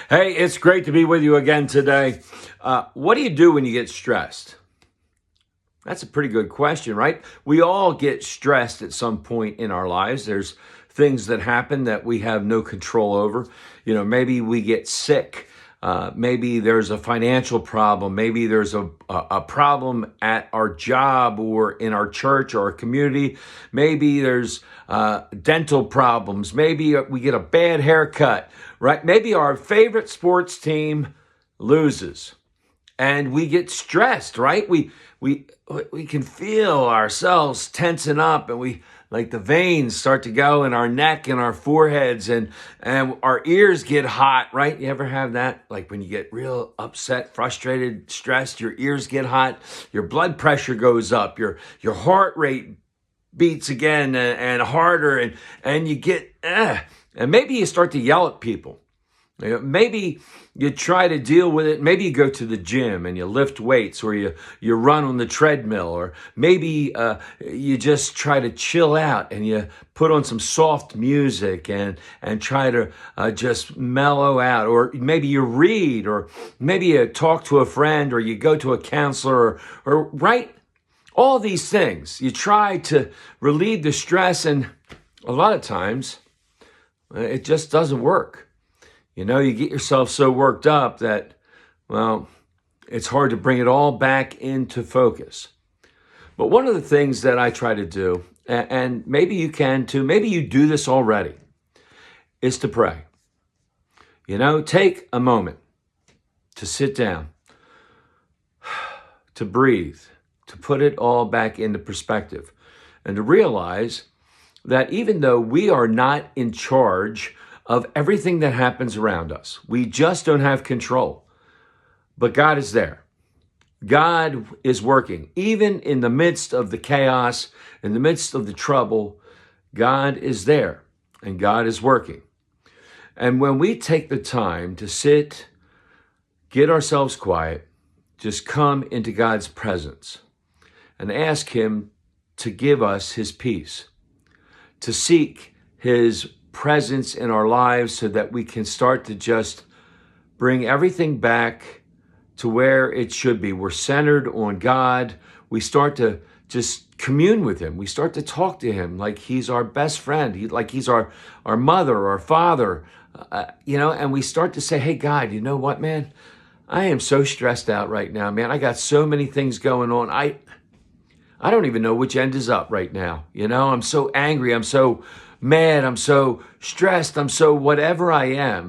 Hey, it's great to be with you again today. What do you do when you get stressed? That's a pretty good question, right? We all get stressed at some point in our lives. There's things that happen that we have no control over. Maybe we get sick. Maybe there's a financial problem. Maybe there's a problem at our job or in our church or our community. Maybe there's dental problems. Maybe we get a bad haircut, right? Maybe our favorite sports team loses and we get stressed, right? We can feel ourselves tensing up, and we like the veins start to go in our neck and our foreheads, and our ears get hot, right? You ever have that? Like when you get real upset, frustrated, stressed, your ears get hot, your blood pressure goes up, your heart rate beats again and harder, and you get and maybe you start to yell at people. Maybe you try to deal with it. Maybe you go to the gym and you lift weights, or you run on the treadmill, or maybe you just try to chill out and you put on some soft music and try to just mellow out. Or maybe you read, or maybe you talk to a friend, or you go to a counselor, or right? All these things. You try to relieve the stress, and a lot of times it just doesn't work. You get yourself so worked up that, well, it's hard to bring it all back into focus. But one of the things that I try to do, and maybe you can too, maybe you do this already, is to pray. Take a moment to sit down, to breathe, to put it all back into perspective, and to realize that even though we are not in charge of everything that happens around us, we just don't have control. But God is there. God is working. Even in the midst of the chaos, in the midst of the trouble, God is there and God is working. And when we take the time to sit, get ourselves quiet, just come into God's presence and ask Him to give us His peace, to seek His presence in our lives so that we can start to just bring everything back to where it should be. We're centered on God. We start to just commune with Him. We start to talk to Him like He's our best friend, like He's our mother, our father, and we start to say, hey, God, you know what, man? I am so stressed out right now, man. I got so many things going on. I don't even know which end is up right now. I'm so angry. I'm so mad, I'm so stressed, I'm so whatever I am.